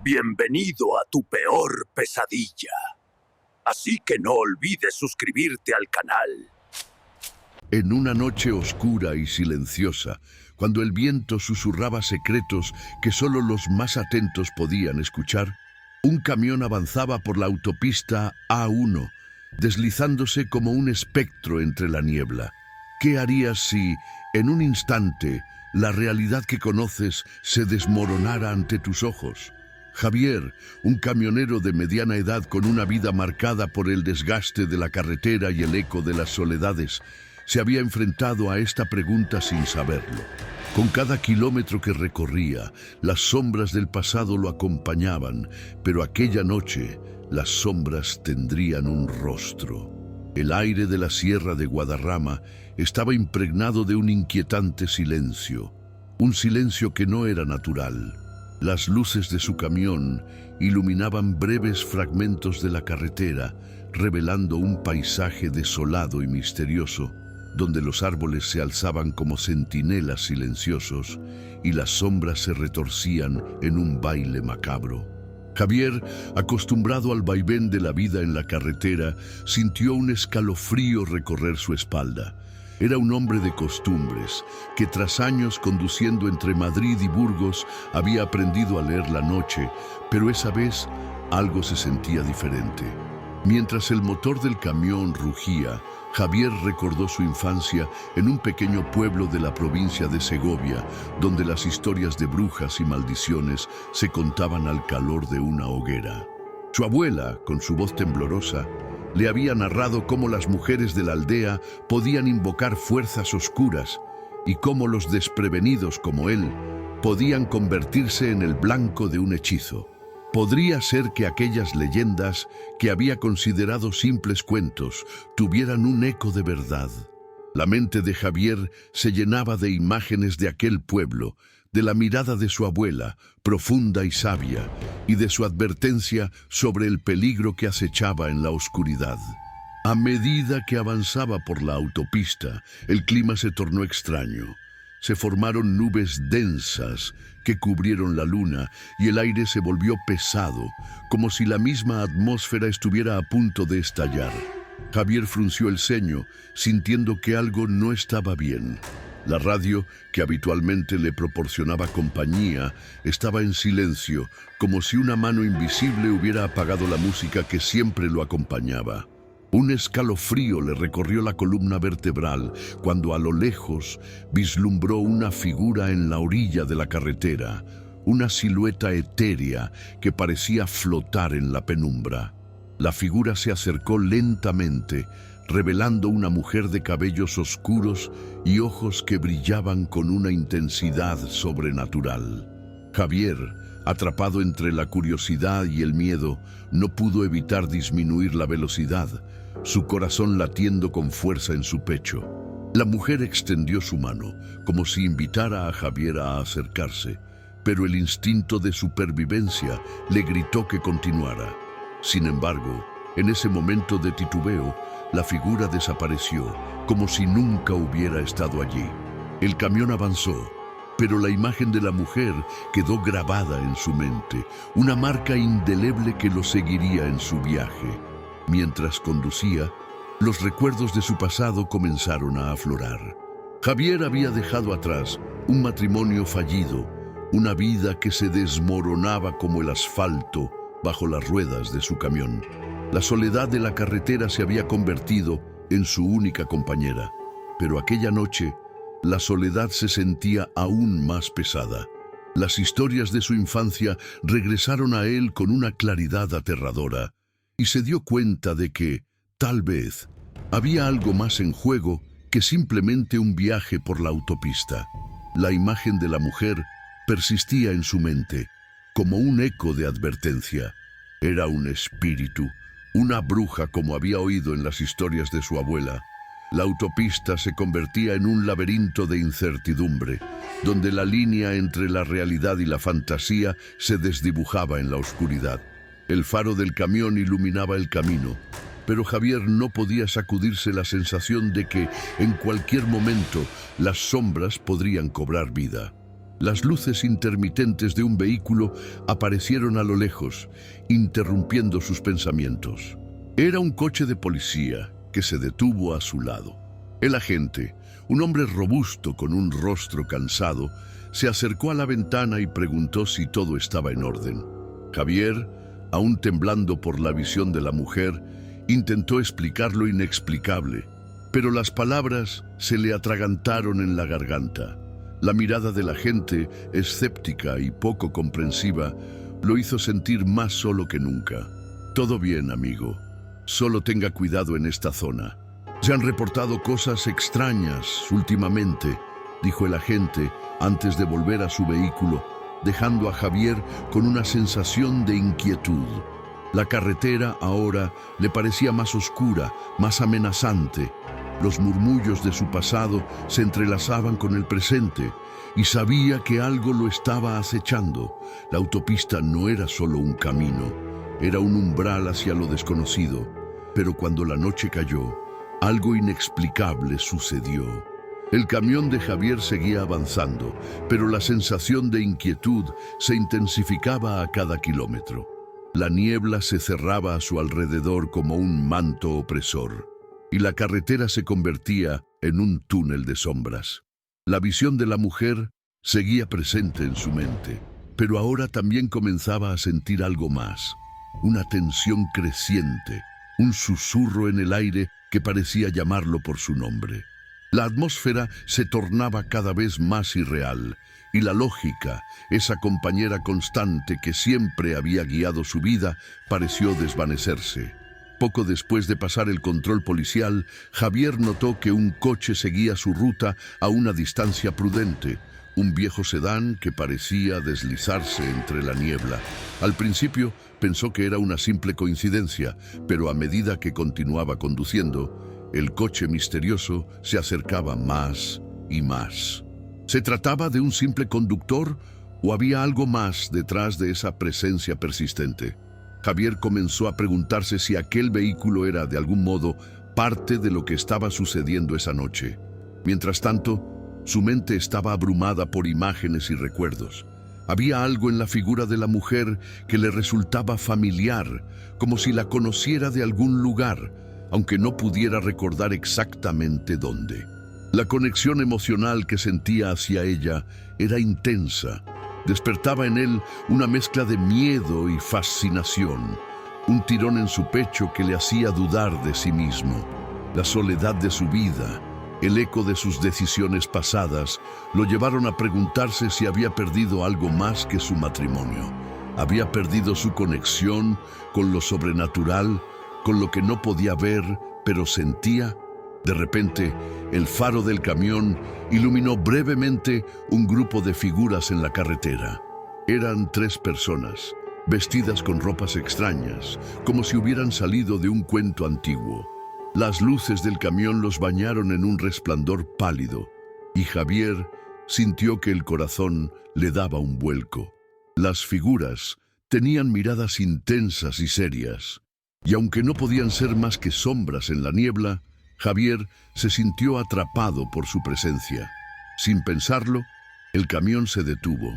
Bienvenido a tu peor pesadilla. Así que no olvides suscribirte al canal. En una noche oscura y silenciosa, cuando el viento susurraba secretos que solo los más atentos podían escuchar, un camión avanzaba por la autopista A1, deslizándose como un espectro entre la niebla. ¿Qué harías si, en un instante, la realidad que conoces se desmoronara ante tus ojos? Javier, un camionero de mediana edad con una vida marcada por el desgaste de la carretera y el eco de las soledades, se había enfrentado a esta pregunta sin saberlo. Con cada kilómetro que recorría, las sombras del pasado lo acompañaban, pero aquella noche las sombras tendrían un rostro. El aire de la sierra de Guadarrama estaba impregnado de un inquietante silencio, un silencio que no era natural. Las luces de su camión iluminaban breves fragmentos de la carretera, revelando un paisaje desolado y misterioso, donde los árboles se alzaban como centinelas silenciosos y las sombras se retorcían en un baile macabro. Javier, acostumbrado al vaivén de la vida en la carretera, sintió un escalofrío recorrer su espalda. Era un hombre de costumbres, que tras años conduciendo entre Madrid y Burgos había aprendido a leer la noche, pero esa vez algo se sentía diferente. Mientras el motor del camión rugía, Javier recordó su infancia en un pequeño pueblo de la provincia de Segovia, donde las historias de brujas y maldiciones se contaban al calor de una hoguera. Su abuela, con su voz temblorosa, le había narrado cómo las mujeres de la aldea podían invocar fuerzas oscuras y cómo los desprevenidos como él podían convertirse en el blanco de un hechizo. Podría ser que aquellas leyendas, que había considerado simples cuentos, tuvieran un eco de verdad. La mente de Javier se llenaba de imágenes de aquel pueblo, de la mirada de su abuela, profunda y sabia, y de su advertencia sobre el peligro que acechaba en la oscuridad. A medida que avanzaba por la autopista, el clima se tornó extraño. Se formaron nubes densas que cubrieron la luna y el aire se volvió pesado, como si la misma atmósfera estuviera a punto de estallar. Javier frunció el ceño, sintiendo que algo no estaba bien. La radio, que habitualmente le proporcionaba compañía, estaba en silencio, como si una mano invisible hubiera apagado la música que siempre lo acompañaba. Un escalofrío le recorrió la columna vertebral cuando a lo lejos vislumbró una figura en la orilla de la carretera, una silueta etérea que parecía flotar en la penumbra. La figura se acercó lentamente, revelando una mujer de cabellos oscuros y ojos que brillaban con una intensidad sobrenatural. Javier, atrapado entre la curiosidad y el miedo, no pudo evitar disminuir la velocidad, su corazón latiendo con fuerza en su pecho. La mujer extendió su mano, como si invitara a Javier a acercarse, pero el instinto de supervivencia le gritó que continuara. Sin embargo, en ese momento de titubeo, la figura desapareció, como si nunca hubiera estado allí. El camión avanzó, pero la imagen de la mujer quedó grabada en su mente, una marca indeleble que lo seguiría en su viaje. Mientras conducía, los recuerdos de su pasado comenzaron a aflorar. Javier había dejado atrás un matrimonio fallido, una vida que se desmoronaba como el asfalto bajo las ruedas de su camión. La soledad de la carretera se había convertido en su única compañera, pero aquella noche la soledad se sentía aún más pesada. Las historias de su infancia regresaron a él con una claridad aterradora, y se dio cuenta de que, tal vez, había algo más en juego que simplemente un viaje por la autopista. La imagen de la mujer persistía en su mente, como un eco de advertencia. Era un espíritu, una bruja como había oído en las historias de su abuela. La autopista se convertía en un laberinto de incertidumbre, donde la línea entre la realidad y la fantasía se desdibujaba en la oscuridad. El faro del camión iluminaba el camino, pero Javier no podía sacudirse la sensación de que, en cualquier momento, las sombras podrían cobrar vida. Las luces intermitentes de un vehículo aparecieron a lo lejos, interrumpiendo sus pensamientos. Era un coche de policía que se detuvo a su lado. El agente, un hombre robusto con un rostro cansado, se acercó a la ventana y preguntó si todo estaba en orden. Javier, aún temblando por la visión de la mujer, intentó explicar lo inexplicable, pero las palabras se le atragantaron en la garganta. La mirada de la gente, escéptica y poco comprensiva, lo hizo sentir más solo que nunca. Todo bien, amigo. Solo tenga cuidado en esta zona. Se han reportado cosas extrañas últimamente, dijo el agente antes de volver a su vehículo, dejando a Javier con una sensación de inquietud. La carretera ahora le parecía más oscura, más amenazante. Los murmullos de su pasado se entrelazaban con el presente y sabía que algo lo estaba acechando. La autopista no era solo un camino, era un umbral hacia lo desconocido. Pero cuando la noche cayó, algo inexplicable sucedió. El camión de Javier seguía avanzando, pero la sensación de inquietud se intensificaba a cada kilómetro. La niebla se cerraba a su alrededor como un manto opresor, y la carretera se convertía en un túnel de sombras. La visión de la mujer seguía presente en su mente, pero ahora también comenzaba a sentir algo más, una tensión creciente, un susurro en el aire que parecía llamarlo por su nombre. La atmósfera se tornaba cada vez más irreal, y la lógica, esa compañera constante que siempre había guiado su vida, pareció desvanecerse. Poco después de pasar el control policial, Javier notó que un coche seguía su ruta a una distancia prudente, un viejo sedán que parecía deslizarse entre la niebla. Al principio pensó que era una simple coincidencia, pero a medida que continuaba conduciendo, el coche misterioso se acercaba más y más. ¿Se trataba de un simple conductor o había algo más detrás de esa presencia persistente? Javier comenzó a preguntarse si aquel vehículo era de algún modo parte de lo que estaba sucediendo esa noche. Mientras tanto, su mente estaba abrumada por imágenes y recuerdos. Había algo en la figura de la mujer que le resultaba familiar, como si la conociera de algún lugar, aunque no pudiera recordar exactamente dónde. La conexión emocional que sentía hacia ella era intensa. Despertaba en él una mezcla de miedo y fascinación, un tirón en su pecho que le hacía dudar de sí mismo. La soledad de su vida, el eco de sus decisiones pasadas, lo llevaron a preguntarse si había perdido algo más que su matrimonio. Había perdido su conexión con lo sobrenatural, con lo que no podía ver, pero sentía. De repente, el faro del camión iluminó brevemente un grupo de figuras en la carretera. Eran 3 personas, vestidas con ropas extrañas, como si hubieran salido de un cuento antiguo. Las luces del camión los bañaron en un resplandor pálido, y Javier sintió que el corazón le daba un vuelco. Las figuras tenían miradas intensas y serias, y aunque no podían ser más que sombras en la niebla, Javier se sintió atrapado por su presencia. Sin pensarlo, el camión se detuvo.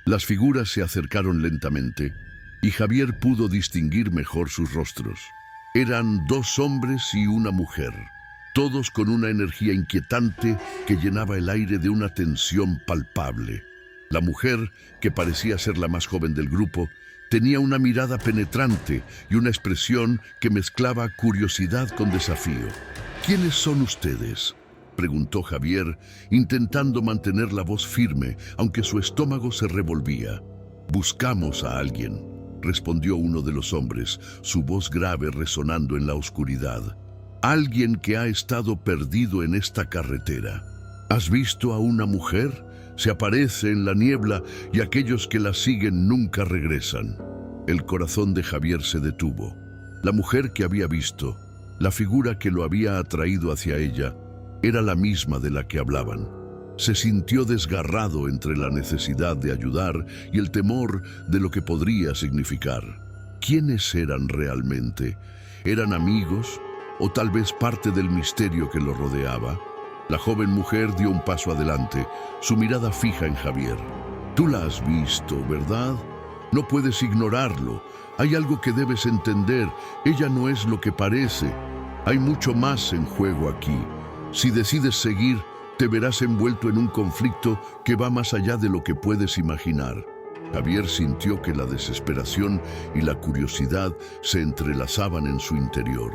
Las figuras se acercaron lentamente, y Javier pudo distinguir mejor sus rostros. Eran 2 hombres y una mujer, todos con una energía inquietante que llenaba el aire de una tensión palpable. La mujer, que parecía ser la más joven del grupo, tenía una mirada penetrante y una expresión que mezclaba curiosidad con desafío. ¿Quiénes son ustedes?, preguntó Javier, intentando mantener la voz firme, aunque su estómago se revolvía. «Buscamos a alguien», respondió uno de los hombres, su voz grave resonando en la oscuridad. «Alguien que ha estado perdido en esta carretera. ¿Has visto a una mujer? Se aparece en la niebla y aquellos que la siguen nunca regresan». El corazón de Javier se detuvo. La mujer que había visto, la figura que lo había atraído hacia ella, era la misma de la que hablaban. Se sintió desgarrado entre la necesidad de ayudar y el temor de lo que podría significar. ¿Quiénes eran realmente? ¿Eran amigos o tal vez parte del misterio que lo rodeaba? La joven mujer dio un paso adelante, su mirada fija en Javier. Tú la has visto, ¿verdad? No puedes ignorarlo. Hay algo que debes entender. Ella no es lo que parece. Hay mucho más en juego aquí. Si decides seguir, te verás envuelto en un conflicto que va más allá de lo que puedes imaginar. Javier sintió que la desesperación y la curiosidad se entrelazaban en su interior.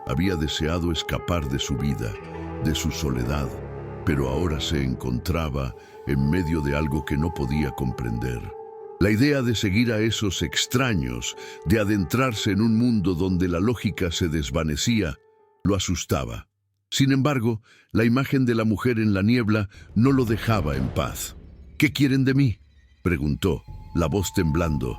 Había deseado escapar de su vida, de su soledad, pero ahora se encontraba en medio de algo que no podía comprender. La idea de seguir a esos extraños, de adentrarse en un mundo donde la lógica se desvanecía, lo asustaba. Sin embargo, la imagen de la mujer en la niebla no lo dejaba en paz. «¿Qué quieren de mí?», preguntó, la voz temblando.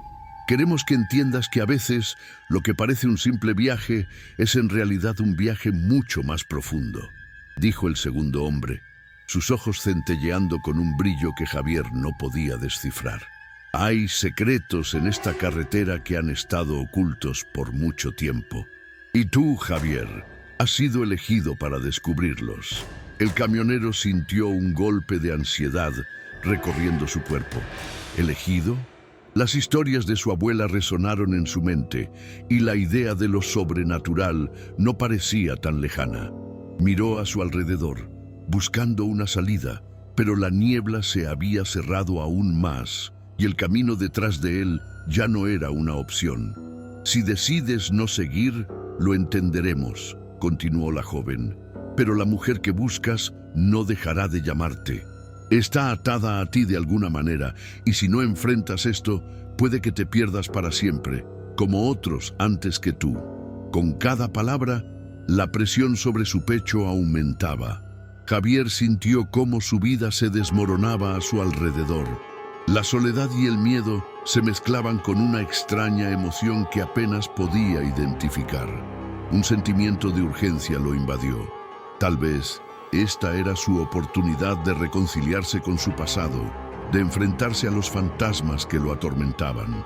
«Queremos que entiendas que a veces lo que parece un simple viaje es en realidad un viaje mucho más profundo», dijo el segundo hombre, sus ojos centelleando con un brillo que Javier no podía descifrar. «Hay secretos en esta carretera que han estado ocultos por mucho tiempo. Y tú, Javier, has sido elegido para descubrirlos». El camionero sintió un golpe de ansiedad recorriendo su cuerpo. ¿Elegido? Las historias de su abuela resonaron en su mente y la idea de lo sobrenatural no parecía tan lejana. Miró a su alrededor, buscando una salida, pero la niebla se había cerrado aún más y el camino detrás de él ya no era una opción. «Si decides no seguir, lo entenderemos», continuó la joven, «pero la mujer que buscas no dejará de llamarte. Está atada a ti de alguna manera, y si no enfrentas esto, puede que te pierdas para siempre, como otros antes que tú». Con cada palabra, la presión sobre su pecho aumentaba. Javier sintió cómo su vida se desmoronaba a su alrededor. La soledad y el miedo se mezclaban con una extraña emoción que apenas podía identificar. Un sentimiento de urgencia lo invadió. Tal vez esta era su oportunidad de reconciliarse con su pasado, de enfrentarse a los fantasmas que lo atormentaban.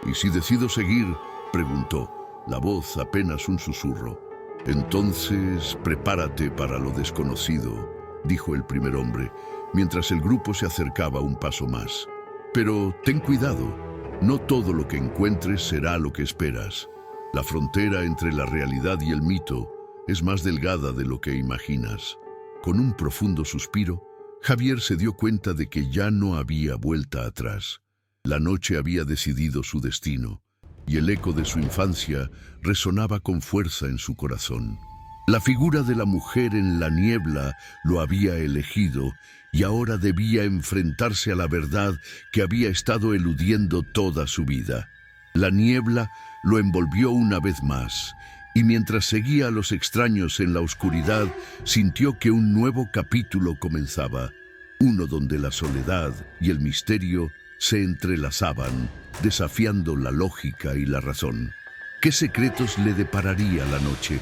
«¿Y si decido seguir?», preguntó, la voz apenas un susurro. «Entonces, prepárate para lo desconocido», dijo el primer hombre, mientras el grupo se acercaba un paso más. «Pero ten cuidado, no todo lo que encuentres será lo que esperas. La frontera entre la realidad y el mito es más delgada de lo que imaginas». Con un profundo suspiro, Javier se dio cuenta de que ya no había vuelta atrás. La noche había decidido su destino, y el eco de su infancia resonaba con fuerza en su corazón. La figura de la mujer en la niebla lo había elegido, y ahora debía enfrentarse a la verdad que había estado eludiendo toda su vida. La niebla lo envolvió una vez más, y mientras seguía a los extraños en la oscuridad, sintió que un nuevo capítulo comenzaba, uno donde la soledad y el misterio se entrelazaban, desafiando la lógica y la razón. ¿Qué secretos le depararía la noche?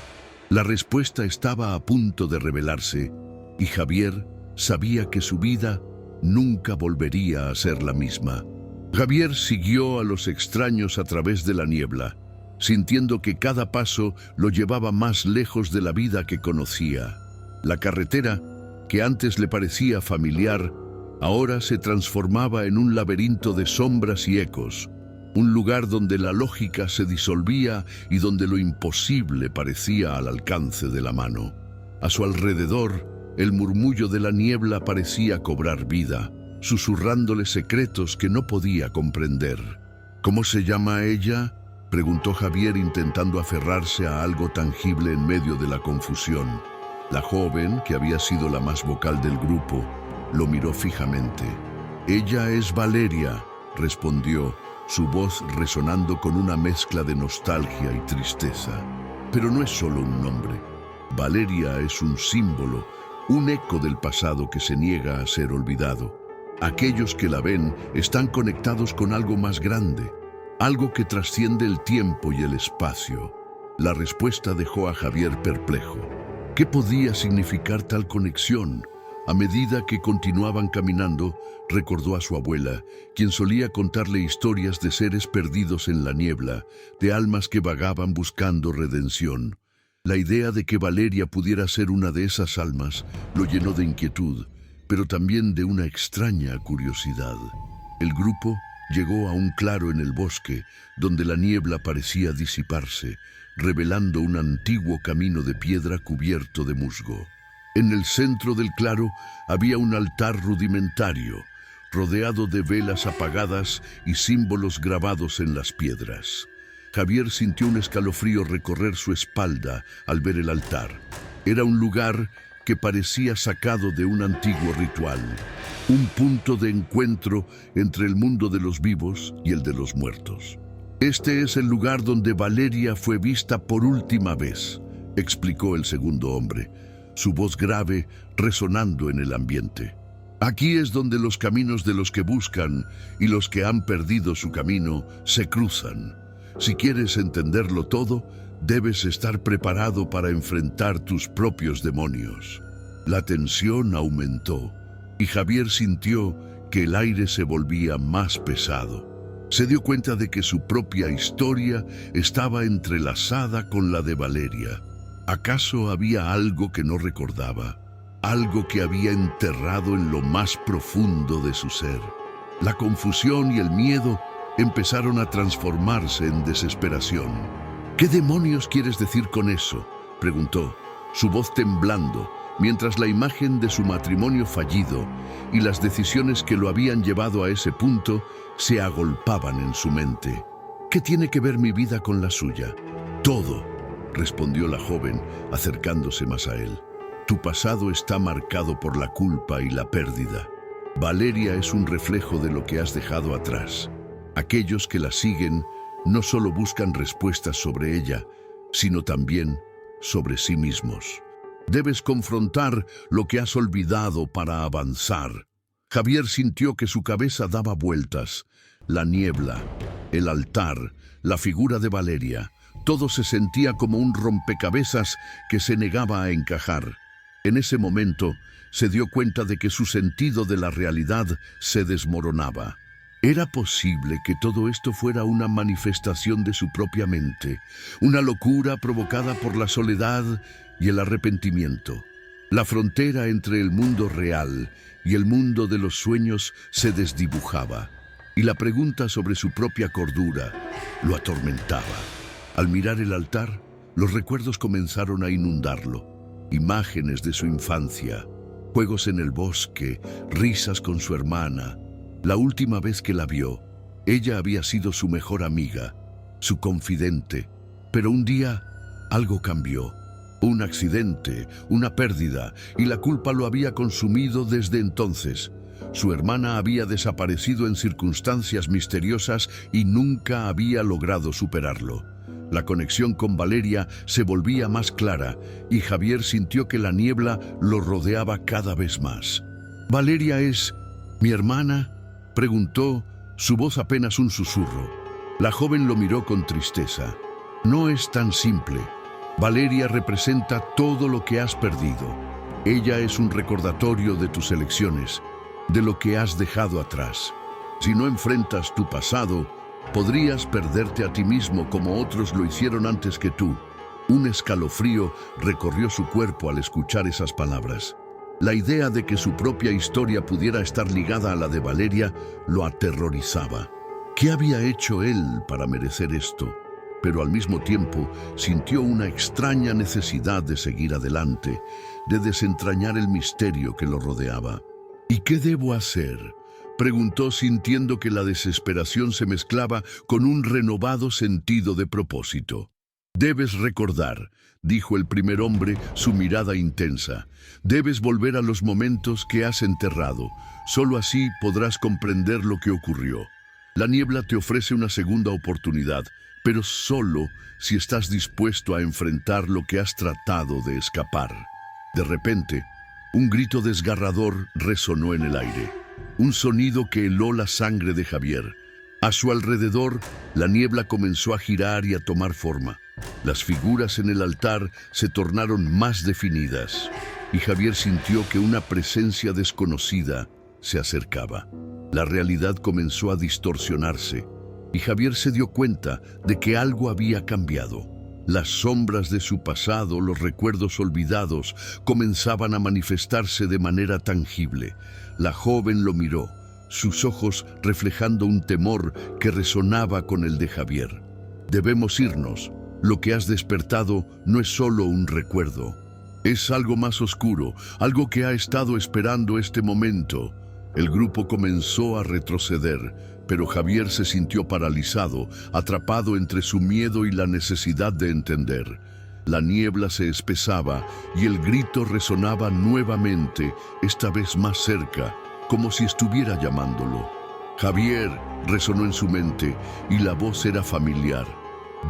La respuesta estaba a punto de revelarse, y Javier sabía que su vida nunca volvería a ser la misma. Javier siguió a los extraños a través de la niebla, sintiendo que cada paso lo llevaba más lejos de la vida que conocía. La carretera, que antes le parecía familiar, ahora se transformaba en un laberinto de sombras y ecos, un lugar donde la lógica se disolvía y donde lo imposible parecía al alcance de la mano. A su alrededor, el murmullo de la niebla parecía cobrar vida, susurrándole secretos que no podía comprender. «¿Cómo se llama ella?», preguntó Javier intentando aferrarse a algo tangible en medio de la confusión. La joven, que había sido la más vocal del grupo, lo miró fijamente. «Ella es Valeria», respondió, su voz resonando con una mezcla de nostalgia y tristeza. Pero no es solo un nombre. Valeria es un símbolo, un eco del pasado que se niega a ser olvidado. Aquellos que la ven están conectados con algo más grande, algo que trasciende el tiempo y el espacio. La respuesta dejó a Javier perplejo. ¿Qué podía significar tal conexión? A medida que continuaban caminando, recordó a su abuela, quien solía contarle historias de seres perdidos en la niebla, de almas que vagaban buscando redención. La idea de que Valeria pudiera ser una de esas almas lo llenó de inquietud, pero también de una extraña curiosidad. El grupo llegó a un claro en el bosque, donde la niebla parecía disiparse, revelando un antiguo camino de piedra cubierto de musgo. En el centro del claro había un altar rudimentario, rodeado de velas apagadas y símbolos grabados en las piedras. Javier sintió un escalofrío recorrer su espalda al ver el altar. Era un lugar que parecía sacado de un antiguo ritual, un punto de encuentro entre el mundo de los vivos y el de los muertos. Este es el lugar donde Valeria fue vista por última vez, explicó el segundo hombre, su voz grave resonando en el ambiente. Aquí es donde los caminos de los que buscan y los que han perdido su camino se cruzan. Si quieres entenderlo todo, debes estar preparado para enfrentar tus propios demonios. La tensión aumentó y Javier sintió que el aire se volvía más pesado. Se dio cuenta de que su propia historia estaba entrelazada con la de Valeria. ¿Acaso había algo que no recordaba? Algo que había enterrado en lo más profundo de su ser. La confusión y el miedo empezaron a transformarse en desesperación. ¿Qué demonios quieres decir con eso?, preguntó, su voz temblando, mientras la imagen de su matrimonio fallido y las decisiones que lo habían llevado a ese punto se agolpaban en su mente. ¿Qué tiene que ver mi vida con la suya? Todo, respondió la joven, acercándose más a él. Tu pasado está marcado por la culpa y la pérdida. Valeria es un reflejo de lo que has dejado atrás. Aquellos que la siguen no solo buscan respuestas sobre ella, sino también sobre sí mismos. Debes confrontar lo que has olvidado para avanzar. Javier sintió que su cabeza daba vueltas. La niebla, el altar, la figura de Valeria, todo se sentía como un rompecabezas que se negaba a encajar. En ese momento se dio cuenta de que su sentido de la realidad se desmoronaba. ¿Era posible que todo esto fuera una manifestación de su propia mente, una locura provocada por la soledad y el arrepentimiento? La frontera entre el mundo real y el mundo de los sueños se desdibujaba, y la pregunta sobre su propia cordura lo atormentaba. Al mirar el altar, los recuerdos comenzaron a inundarlo. Imágenes de su infancia, juegos en el bosque, risas con su hermana. La última vez que la vio, ella había sido su mejor amiga, su confidente. Pero un día, algo cambió. Un accidente, una pérdida, y la culpa lo había consumido desde entonces. Su hermana había desaparecido en circunstancias misteriosas y nunca había logrado superarlo. La conexión con Valeria se volvía más clara y Javier sintió que la niebla lo rodeaba cada vez más. ¿Valeria es mi hermana?, preguntó, su voz apenas un susurro. La joven lo miró con tristeza. No es tan simple. Valeria representa todo lo que has perdido. Ella es un recordatorio de tus elecciones, de lo que has dejado atrás. Si no enfrentas tu pasado, podrías perderte a ti mismo como otros lo hicieron antes que tú. Un escalofrío recorrió su cuerpo al escuchar esas palabras. La idea de que su propia historia pudiera estar ligada a la de Valeria lo aterrorizaba. ¿Qué había hecho él para merecer esto? Pero al mismo tiempo sintió una extraña necesidad de seguir adelante, de desentrañar el misterio que lo rodeaba. ¿Y qué debo hacer?, preguntó, sintiendo que la desesperación se mezclaba con un renovado sentido de propósito. Debes recordar, dijo el primer hombre, su mirada intensa. Debes volver a los momentos que has enterrado. Solo así podrás comprender lo que ocurrió. La niebla te ofrece una segunda oportunidad, pero solo si estás dispuesto a enfrentar lo que has tratado de escapar. De repente, un grito desgarrador resonó en el aire. Un sonido que heló la sangre de Javier. A su alrededor, la niebla comenzó a girar y a tomar forma. Las figuras en el altar se tornaron más definidas, y Javier sintió que una presencia desconocida se acercaba. La realidad comenzó a distorsionarse, y Javier se dio cuenta de que algo había cambiado. Las sombras de su pasado, los recuerdos olvidados, comenzaban a manifestarse de manera tangible. La joven lo miró, sus ojos reflejando un temor que resonaba con el de Javier. Debemos irnos. Lo que has despertado no es solo un recuerdo. Es algo más oscuro, algo que ha estado esperando este momento. El grupo comenzó a retroceder, pero Javier se sintió paralizado, atrapado entre su miedo y la necesidad de entender. La niebla se espesaba y el grito resonaba nuevamente, esta vez más cerca, como si estuviera llamándolo. Javier, resonó en su mente, y la voz era familiar.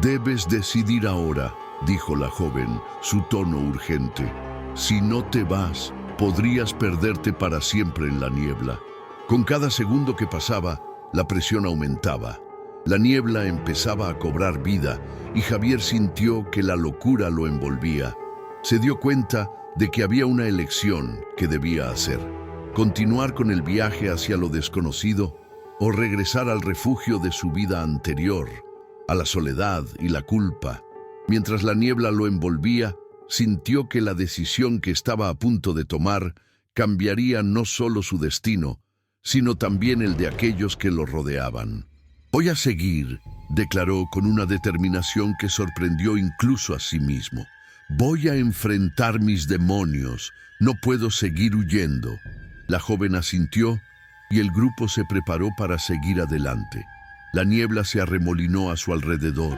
Debes decidir ahora, dijo la joven, su tono urgente. Si no te vas, podrías perderte para siempre en la niebla. Con cada segundo que pasaba, la presión aumentaba. La niebla empezaba a cobrar vida y Javier sintió que la locura lo envolvía. Se dio cuenta de que había una elección que debía hacer: continuar con el viaje hacia lo desconocido o regresar al refugio de su vida anterior, a la soledad y la culpa. Mientras la niebla lo envolvía, sintió que la decisión que estaba a punto de tomar cambiaría no solo su destino, sino también el de aquellos que lo rodeaban. Voy a seguir, declaró con una determinación que sorprendió incluso a sí mismo. Voy a enfrentar mis demonios, no puedo seguir huyendo. La joven asintió y el grupo se preparó para seguir adelante. La niebla se arremolinó a su alrededor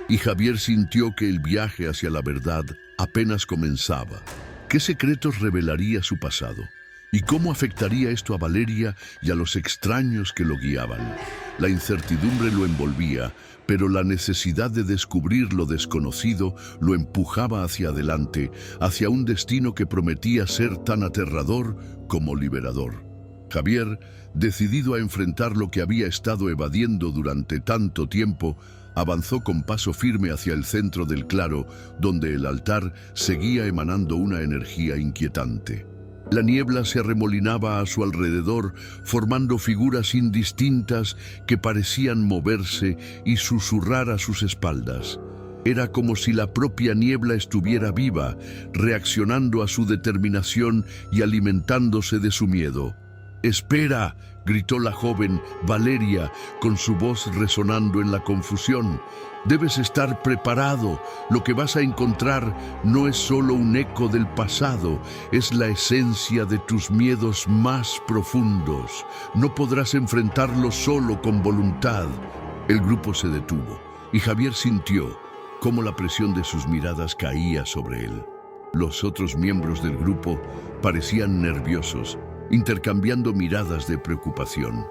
y Javier sintió que el viaje hacia la verdad apenas comenzaba. ¿Qué secretos revelaría su pasado? ¿Y cómo afectaría esto a Valeria y a los extraños que lo guiaban? La incertidumbre lo envolvía, pero la necesidad de descubrir lo desconocido lo empujaba hacia adelante, hacia un destino que prometía ser tan aterrador como liberador. Javier, decidido a enfrentar lo que había estado evadiendo durante tanto tiempo, avanzó con paso firme hacia el centro del claro, donde el altar seguía emanando una energía inquietante. La niebla se arremolinaba a su alrededor, formando figuras indistintas que parecían moverse y susurrar a sus espaldas. Era como si la propia niebla estuviera viva, reaccionando a su determinación y alimentándose de su miedo. «¡Espera!», gritó la joven Valeria, con su voz resonando en la confusión. «Debes estar preparado. Lo que vas a encontrar no es solo un eco del pasado, es la esencia de tus miedos más profundos. No podrás enfrentarlo solo con voluntad». El grupo se detuvo y Javier sintió cómo la presión de sus miradas caía sobre él. Los otros miembros del grupo parecían nerviosos, intercambiando miradas de preocupación.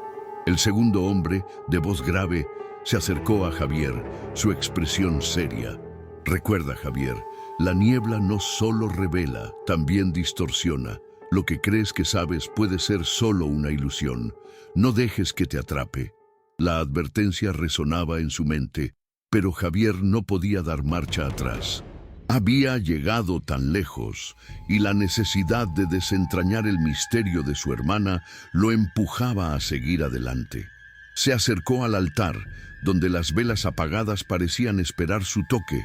El segundo hombre, de voz grave, se acercó a Javier, su expresión seria. «Recuerda, Javier, la niebla no solo revela, también distorsiona. Lo que crees que sabes puede ser solo una ilusión. No dejes que te atrape». La advertencia resonaba en su mente, pero Javier no podía dar marcha atrás. Había llegado tan lejos y la necesidad de desentrañar el misterio de su hermana lo empujaba a seguir adelante. Se acercó al altar, donde las velas apagadas parecían esperar su toque,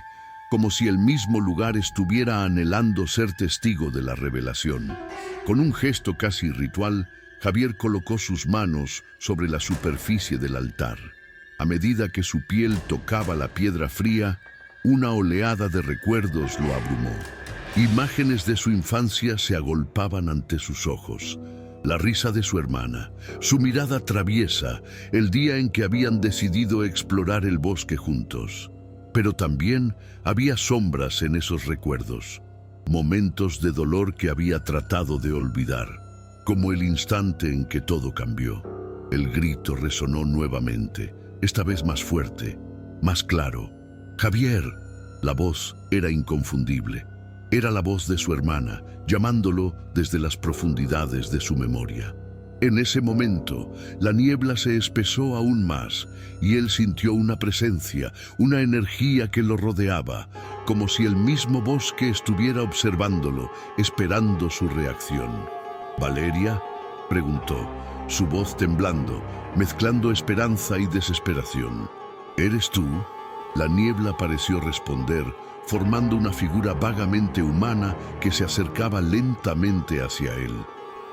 como si el mismo lugar estuviera anhelando ser testigo de la revelación. Con un gesto casi ritual, Javier colocó sus manos sobre la superficie del altar. A medida que su piel tocaba la piedra fría, una oleada de recuerdos lo abrumó. Imágenes de su infancia se agolpaban ante sus ojos. La risa de su hermana, su mirada traviesa, el día en que habían decidido explorar el bosque juntos. Pero también había sombras en esos recuerdos, momentos de dolor que había tratado de olvidar, como el instante en que todo cambió. El grito resonó nuevamente, esta vez más fuerte, más claro. «Javier». La voz era inconfundible. Era la voz de su hermana, llamándolo desde las profundidades de su memoria. En ese momento, la niebla se espesó aún más y él sintió una presencia, una energía que lo rodeaba, como si el mismo bosque estuviera observándolo, esperando su reacción. «¿Valeria?», preguntó, su voz temblando, mezclando esperanza y desesperación. «¿Eres tú?». La niebla pareció responder, formando una figura vagamente humana que se acercaba lentamente hacia él.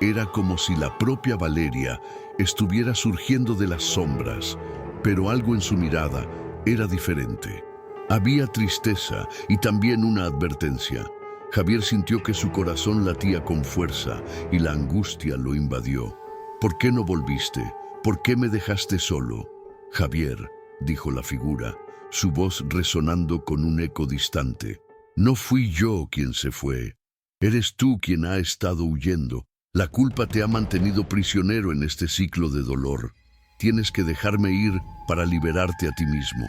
Era como si la propia Valeria, estuviera surgiendo de las sombras, pero algo en su mirada era diferente. Había tristeza y también una advertencia. Javier sintió que su corazón latía con fuerza y la angustia lo invadió. ¿Por qué no volviste? ¿Por qué me dejaste solo? Javier, dijo la figura, su voz resonando con un eco distante. No fui yo quien se fue. Eres tú quien ha estado huyendo. La culpa te ha mantenido prisionero en este ciclo de dolor. Tienes que dejarme ir para liberarte a ti mismo.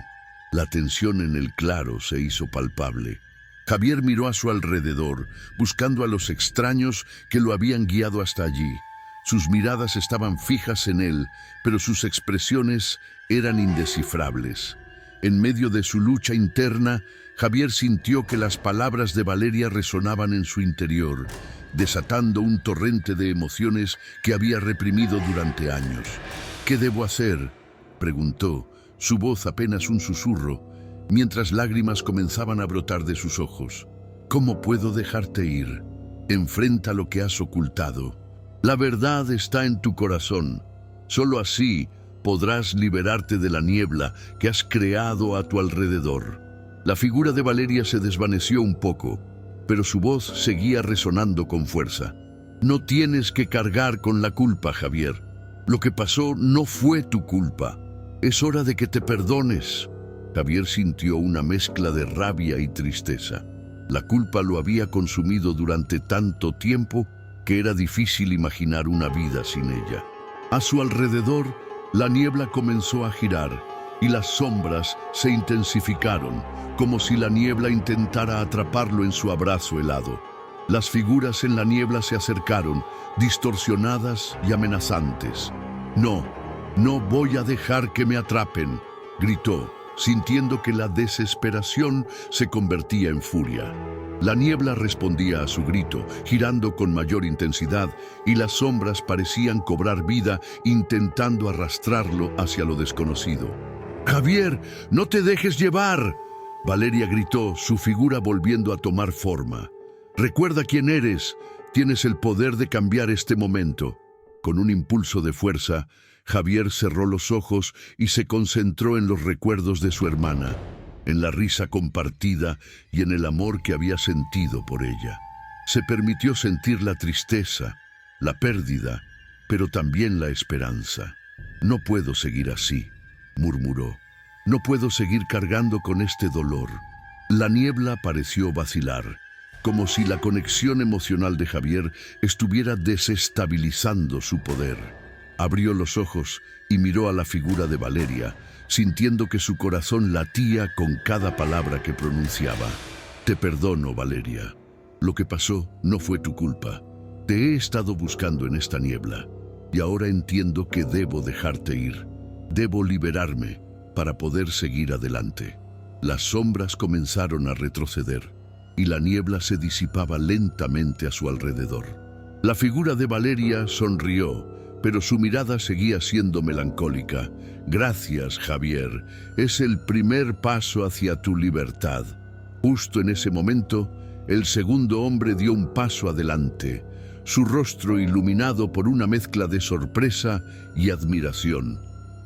La tensión en el claro se hizo palpable. Javier miró a su alrededor, buscando a los extraños que lo habían guiado hasta allí. Sus miradas estaban fijas en él, pero sus expresiones eran indescifrables. En medio de su lucha interna, Javier sintió que las palabras de Valeria resonaban en su interior, desatando un torrente de emociones que había reprimido durante años. ¿Qué debo hacer?, preguntó, su voz apenas un susurro, mientras lágrimas comenzaban a brotar de sus ojos. ¿Cómo puedo dejarte ir? Enfrenta lo que has ocultado. La verdad está en tu corazón. Solo así podrás liberarte de la niebla que has creado a tu alrededor. La figura de Valeria se desvaneció un poco, pero su voz seguía resonando con fuerza. No tienes que cargar con la culpa, Javier. Lo que pasó no fue tu culpa. Es hora de que te perdones. Javier sintió una mezcla de rabia y tristeza. La culpa lo había consumido durante tanto tiempo que era difícil imaginar una vida sin ella. A su alrededor, la niebla comenzó a girar y las sombras se intensificaron, como si la niebla intentara atraparlo en su abrazo helado. Las figuras en la niebla se acercaron, distorsionadas y amenazantes. No voy a dejar que me atrapen, gritó, sintiendo que la desesperación se convertía en furia. La niebla respondía a su grito, girando con mayor intensidad, y las sombras parecían cobrar vida, intentando arrastrarlo hacia lo desconocido. «¡Javier, no te dejes llevar!», Valeria gritó, su figura volviendo a tomar forma. «Recuerda quién eres. Tienes el poder de cambiar este momento». Con un impulso de fuerza, Javier cerró los ojos y se concentró en los recuerdos de su hermana, en la risa compartida y en el amor que había sentido por ella. Se permitió sentir la tristeza, la pérdida, pero también la esperanza. «No puedo seguir así», murmuró. «No puedo seguir cargando con este dolor». La niebla pareció vacilar, como si la conexión emocional de Javier estuviera desestabilizando su poder. Abrió los ojos y miró a la figura de Valeria, sintiendo que su corazón latía con cada palabra que pronunciaba. «Te perdono, Valeria. Lo que pasó no fue tu culpa. Te he estado buscando en esta niebla, y ahora entiendo que debo dejarte ir. Debo liberarme para poder seguir adelante». Las sombras comenzaron a retroceder, y la niebla se disipaba lentamente a su alrededor. La figura de Valeria sonrió, pero su mirada seguía siendo melancólica. «Gracias, Javier. Es el primer paso hacia tu libertad». Justo en ese momento, el segundo hombre dio un paso adelante, su rostro iluminado por una mezcla de sorpresa y admiración.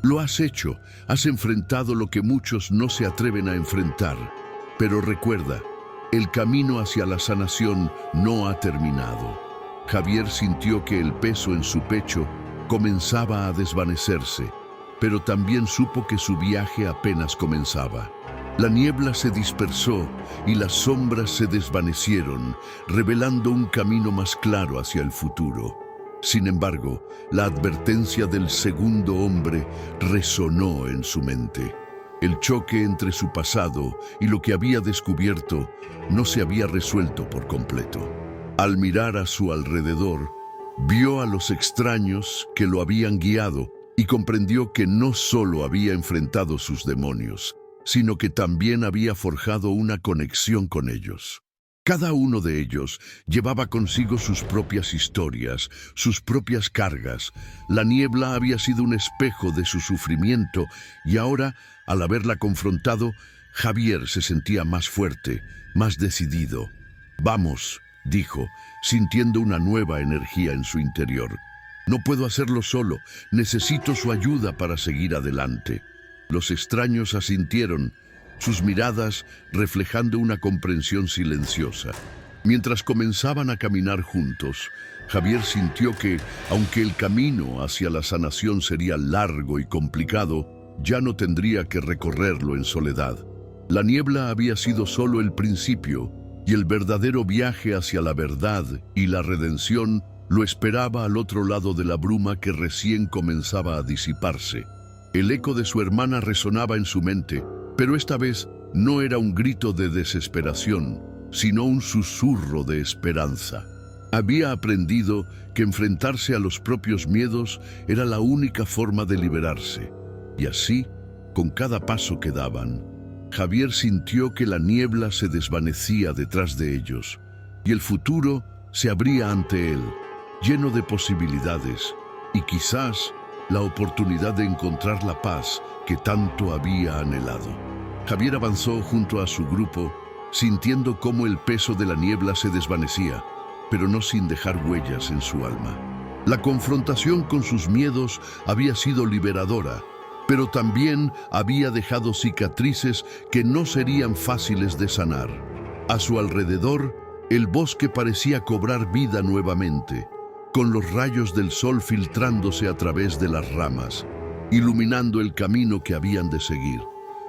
«Lo has hecho. Has enfrentado lo que muchos no se atreven a enfrentar. Pero recuerda, el camino hacia la sanación no ha terminado». Javier sintió que el peso en su pecho comenzaba a desvanecerse, pero también supo que su viaje apenas comenzaba. La niebla se dispersó y las sombras se desvanecieron, revelando un camino más claro hacia el futuro. Sin embargo, la advertencia del segundo hombre resonó en su mente. El choque entre su pasado y lo que había descubierto no se había resuelto por completo. Al mirar a su alrededor, vio a los extraños que lo habían guiado y comprendió que no solo había enfrentado sus demonios, sino que también había forjado una conexión con ellos. Cada uno de ellos llevaba consigo sus propias historias, sus propias cargas. La niebla había sido un espejo de su sufrimiento y ahora, al haberla confrontado, Javier se sentía más fuerte, más decidido. «Vamos», dijo, sintiendo una nueva energía en su interior. No puedo hacerlo solo, necesito su ayuda para seguir adelante. Los extraños asintieron, sus miradas reflejando una comprensión silenciosa. Mientras comenzaban a caminar juntos, Javier sintió que, aunque el camino hacia la sanación sería largo y complicado, ya no tendría que recorrerlo en soledad. La niebla había sido solo el principio, y el verdadero viaje hacia la verdad y la redención lo esperaba al otro lado de la bruma que recién comenzaba a disiparse. El eco de su hermana resonaba en su mente, pero esta vez no era un grito de desesperación, sino un susurro de esperanza. Había aprendido que enfrentarse a los propios miedos era la única forma de liberarse. Y así, con cada paso que daban, Javier sintió que la niebla se desvanecía detrás de ellos, y el futuro se abría ante él, lleno de posibilidades, y quizás la oportunidad de encontrar la paz que tanto había anhelado. Javier avanzó junto a su grupo, sintiendo cómo el peso de la niebla se desvanecía, pero no sin dejar huellas en su alma. La confrontación con sus miedos había sido liberadora, pero también había dejado cicatrices que no serían fáciles de sanar. A su alrededor, el bosque parecía cobrar vida nuevamente, con los rayos del sol filtrándose a través de las ramas, iluminando el camino que habían de seguir.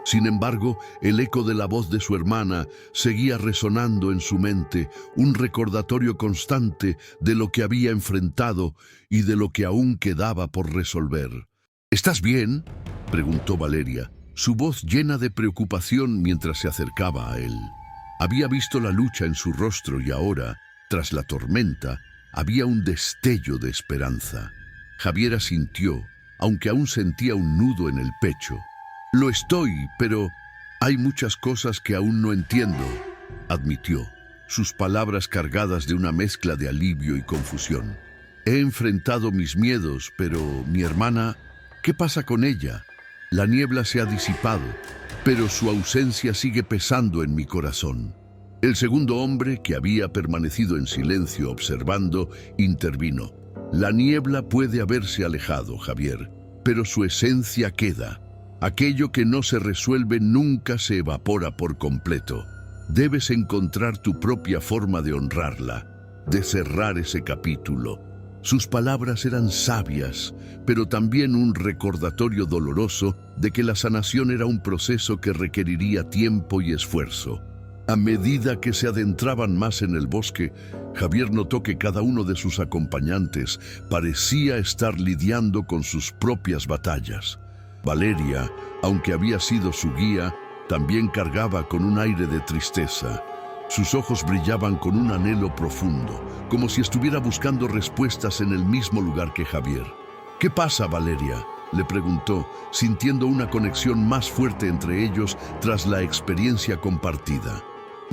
Sin embargo, el eco de la voz de su hermana seguía resonando en su mente, un recordatorio constante de lo que había enfrentado y de lo que aún quedaba por resolver. ¿Estás bien?, preguntó Valeria, su voz llena de preocupación mientras se acercaba a él. Había visto la lucha en su rostro y ahora, tras la tormenta, había un destello de esperanza. Javier asintió, aunque aún sentía un nudo en el pecho. «Lo estoy, pero hay muchas cosas que aún no entiendo», admitió, sus palabras cargadas de una mezcla de alivio y confusión. «He enfrentado mis miedos, pero mi hermana, ¿qué pasa con ella? La niebla se ha disipado, pero su ausencia sigue pesando en mi corazón». El segundo hombre, que había permanecido en silencio observando, intervino. «La niebla puede haberse alejado, Javier, pero su esencia queda. Aquello que no se resuelve nunca se evapora por completo. Debes encontrar tu propia forma de honrarla, de cerrar ese capítulo». Sus palabras eran sabias, pero también un recordatorio doloroso de que la sanación era un proceso que requeriría tiempo y esfuerzo. A medida que se adentraban más en el bosque, Javier notó que cada uno de sus acompañantes parecía estar lidiando con sus propias batallas. Valeria, aunque había sido su guía, también cargaba con un aire de tristeza. Sus ojos brillaban con un anhelo profundo, como si estuviera buscando respuestas en el mismo lugar que Javier. «¿Qué pasa, Valeria?», le preguntó, sintiendo una conexión más fuerte entre ellos tras la experiencia compartida.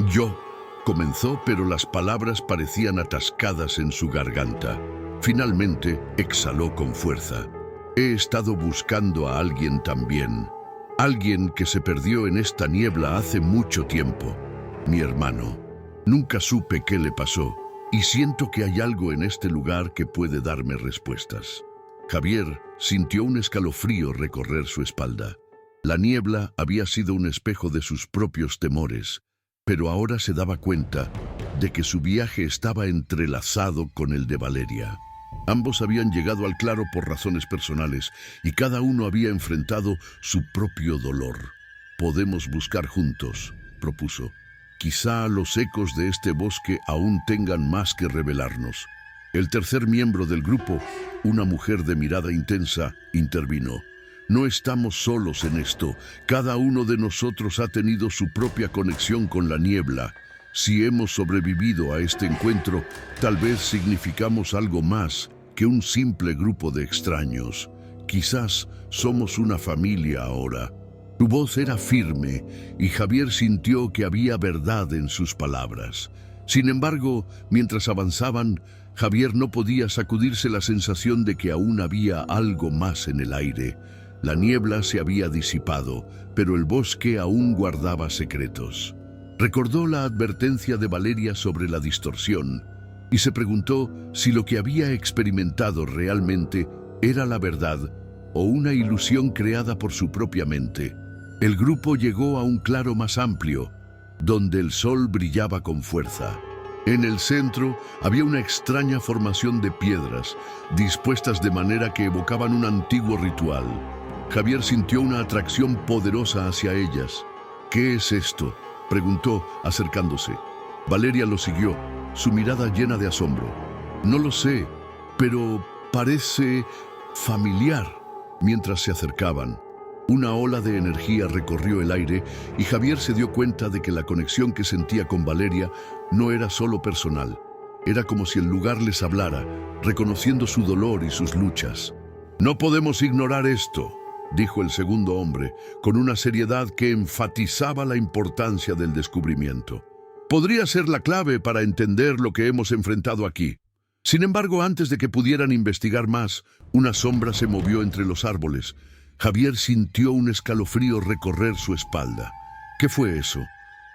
«Yo», comenzó, pero las palabras parecían atascadas en su garganta. Finalmente, exhaló con fuerza. «He estado buscando a alguien también. Alguien que se perdió en esta niebla hace mucho tiempo. Mi hermano. Nunca supe qué le pasó, y siento que hay algo en este lugar que puede darme respuestas». Javier sintió un escalofrío recorrer su espalda. La niebla había sido un espejo de sus propios temores, pero ahora se daba cuenta de que su viaje estaba entrelazado con el de Valeria. Ambos habían llegado al claro por razones personales y cada uno había enfrentado su propio dolor. «Podemos buscar juntos», propuso. «Quizá los ecos de este bosque aún tengan más que revelarnos». El tercer miembro del grupo, una mujer de mirada intensa, intervino. «No estamos solos en esto. Cada uno de nosotros ha tenido su propia conexión con la niebla. Si hemos sobrevivido a este encuentro, tal vez significamos algo más que un simple grupo de extraños. Quizás somos una familia ahora». Su voz era firme y Javier sintió que había verdad en sus palabras. Sin embargo, mientras avanzaban, Javier no podía sacudirse la sensación de que aún había algo más en el aire. La niebla se había disipado, pero el bosque aún guardaba secretos. Recordó la advertencia de Valeria sobre la distorsión, y se preguntó si lo que había experimentado realmente era la verdad o una ilusión creada por su propia mente. El grupo llegó a un claro más amplio, donde el sol brillaba con fuerza. En el centro había una extraña formación de piedras, dispuestas de manera que evocaban un antiguo ritual. Javier sintió una atracción poderosa hacia ellas. «¿Qué es esto?», preguntó, acercándose. Valeria lo siguió, su mirada llena de asombro. «No lo sé, pero parece familiar». Mientras se acercaban, una ola de energía recorrió el aire y Javier se dio cuenta de que la conexión que sentía con Valeria no era solo personal. Era como si el lugar les hablara, reconociendo su dolor y sus luchas. «No podemos ignorar esto», dijo el segundo hombre, con una seriedad que enfatizaba la importancia del descubrimiento. «Podría ser la clave para entender lo que hemos enfrentado aquí». Sin embargo, antes de que pudieran investigar más, una sombra se movió entre los árboles. Javier sintió un escalofrío recorrer su espalda. «¿Qué fue eso?»,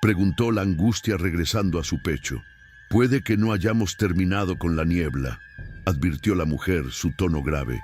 preguntó la angustia regresando a su pecho. «Puede que no hayamos terminado con la niebla», advirtió la mujer, su tono grave.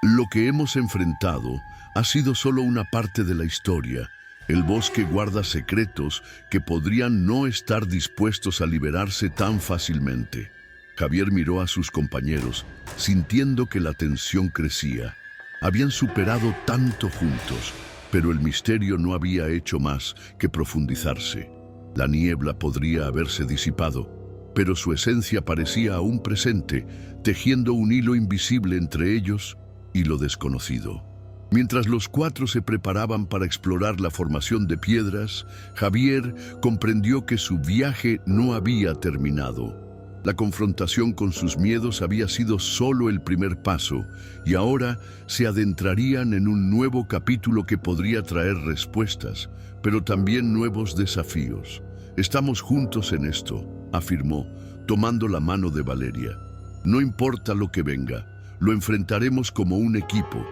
«Lo que hemos enfrentado ha sido solo una parte de la historia. El bosque guarda secretos que podrían no estar dispuestos a liberarse tan fácilmente». Javier miró a sus compañeros, sintiendo que la tensión crecía. Habían superado tanto juntos, pero el misterio no había hecho más que profundizarse. La niebla podría haberse disipado, pero su esencia parecía aún presente, tejiendo un hilo invisible entre ellos y lo desconocido. Mientras los cuatro se preparaban para explorar la formación de piedras, Javier comprendió que su viaje no había terminado. La confrontación con sus miedos había sido solo el primer paso, y ahora se adentrarían en un nuevo capítulo que podría traer respuestas, pero también nuevos desafíos. «Estamos juntos en esto», afirmó, tomando la mano de Valeria. «No importa lo que venga, lo enfrentaremos como un equipo».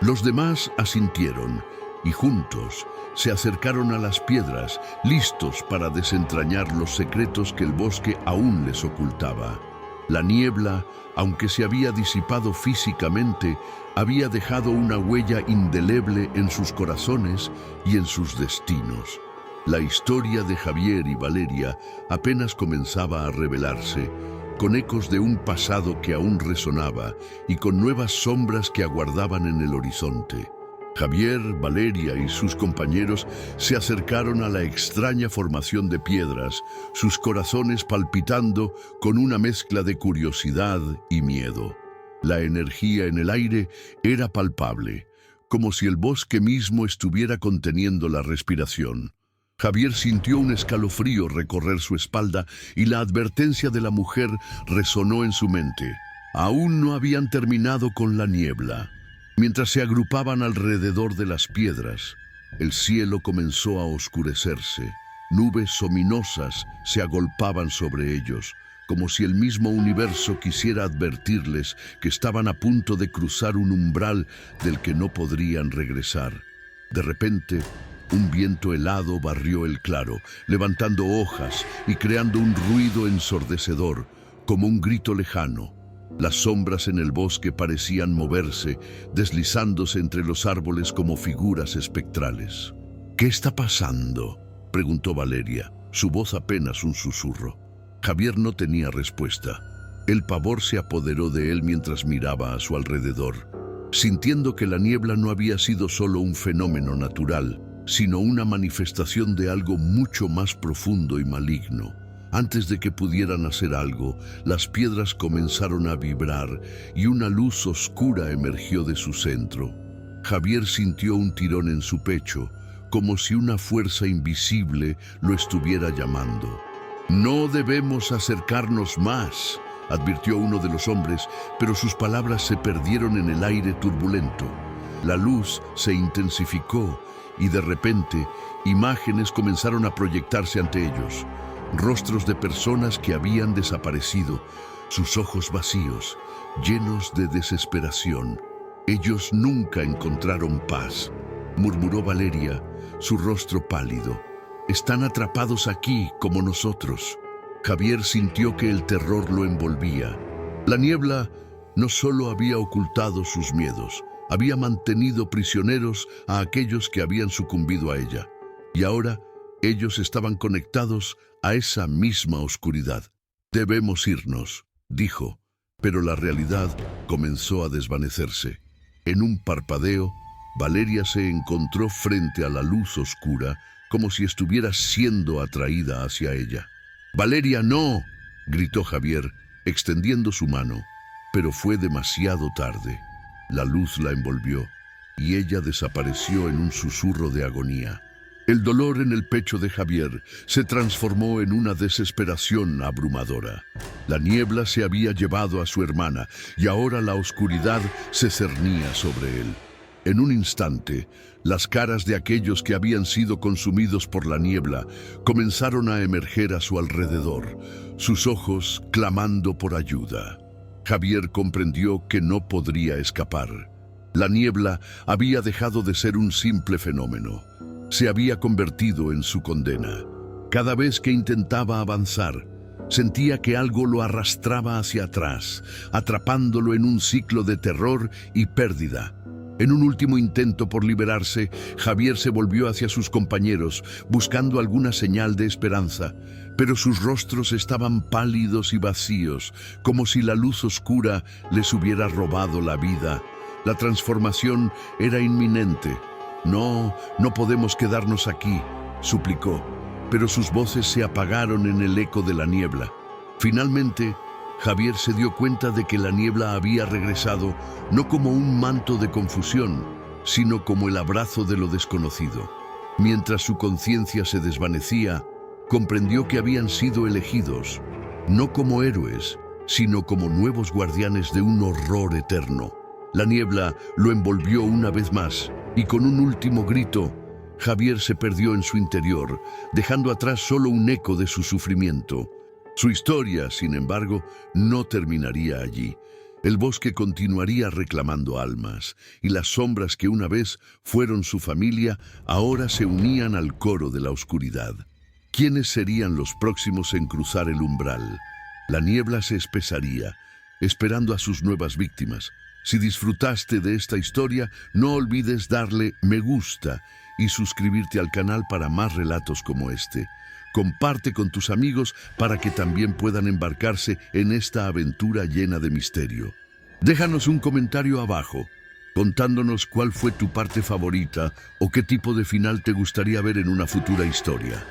Los demás asintieron, y juntos se acercaron a las piedras, listos para desentrañar los secretos que el bosque aún les ocultaba. La niebla, aunque se había disipado físicamente, había dejado una huella indeleble en sus corazones y en sus destinos. La historia de Javier y Valeria apenas comenzaba a revelarse, con ecos de un pasado que aún resonaba y con nuevas sombras que aguardaban en el horizonte. Javier, Valeria y sus compañeros se acercaron a la extraña formación de piedras, sus corazones palpitando con una mezcla de curiosidad y miedo. La energía en el aire era palpable, como si el bosque mismo estuviera conteniendo la respiración. Javier sintió un escalofrío recorrer su espalda y la advertencia de la mujer resonó en su mente. Aún no habían terminado con la niebla. Mientras se agrupaban alrededor de las piedras, el cielo comenzó a oscurecerse. Nubes ominosas se agolpaban sobre ellos, como si el mismo universo quisiera advertirles que estaban a punto de cruzar un umbral del que no podrían regresar. De repente, un viento helado barrió el claro, levantando hojas y creando un ruido ensordecedor, como un grito lejano. Las sombras en el bosque parecían moverse, deslizándose entre los árboles como figuras espectrales. «¿Qué está pasando?», preguntó Valeria, su voz apenas un susurro. Javier no tenía respuesta. El pavor se apoderó de él mientras miraba a su alrededor, sintiendo que la niebla no había sido solo un fenómeno natural, sino una manifestación de algo mucho más profundo y maligno. Antes de que pudieran hacer algo, las piedras comenzaron a vibrar y una luz oscura emergió de su centro. Javier sintió un tirón en su pecho, como si una fuerza invisible lo estuviera llamando. «No debemos acercarnos más», advirtió uno de los hombres, pero sus palabras se perdieron en el aire turbulento. La luz se intensificó y de repente imágenes comenzaron a proyectarse ante ellos. Rostros de personas que habían desaparecido, sus ojos vacíos, llenos de desesperación. «Ellos nunca encontraron paz», murmuró Valeria, su rostro pálido. «Están atrapados aquí como nosotros». Javier sintió que el terror lo envolvía. La niebla no solo había ocultado sus miedos, había mantenido prisioneros a aquellos que habían sucumbido a ella. Y ahora ellos estaban conectados a esa misma oscuridad. «Debemos irnos», dijo, pero la realidad comenzó a desvanecerse. En un parpadeo, Valeria se encontró frente a la luz oscura, como si estuviera siendo atraída hacia ella. «¡Valeria, no!», gritó Javier, extendiendo su mano, pero fue demasiado tarde. La luz la envolvió y ella desapareció en un susurro de agonía. El dolor en el pecho de Javier se transformó en una desesperación abrumadora. La niebla se había llevado a su hermana y ahora la oscuridad se cernía sobre él. En un instante, las caras de aquellos que habían sido consumidos por la niebla comenzaron a emerger a su alrededor, sus ojos clamando por ayuda. Javier comprendió que no podría escapar. La niebla había dejado de ser un simple fenómeno. Se había convertido en su condena. Cada vez que intentaba avanzar, sentía que algo lo arrastraba hacia atrás, atrapándolo en un ciclo de terror y pérdida. En un último intento por liberarse, Javier se volvió hacia sus compañeros, buscando alguna señal de esperanza, pero sus rostros estaban pálidos y vacíos, como si la luz oscura les hubiera robado la vida. La transformación era inminente. «No, no podemos quedarnos aquí», suplicó, pero sus voces se apagaron en el eco de la niebla. Finalmente, Javier se dio cuenta de que la niebla había regresado no como un manto de confusión, sino como el abrazo de lo desconocido. Mientras su conciencia se desvanecía, comprendió que habían sido elegidos, no como héroes, sino como nuevos guardianes de un horror eterno. La niebla lo envolvió una vez más, y con un último grito, Javier se perdió en su interior, dejando atrás solo un eco de su sufrimiento. Su historia, sin embargo, no terminaría allí. El bosque continuaría reclamando almas, y las sombras que una vez fueron su familia, ahora se unían al coro de la oscuridad. ¿Quiénes serían los próximos en cruzar el umbral? La niebla se espesaría, esperando a sus nuevas víctimas. Si disfrutaste de esta historia, no olvides darle me gusta y suscribirte al canal para más relatos como este. Comparte con tus amigos para que también puedan embarcarse en esta aventura llena de misterio. Déjanos un comentario abajo, contándonos cuál fue tu parte favorita o qué tipo de final te gustaría ver en una futura historia.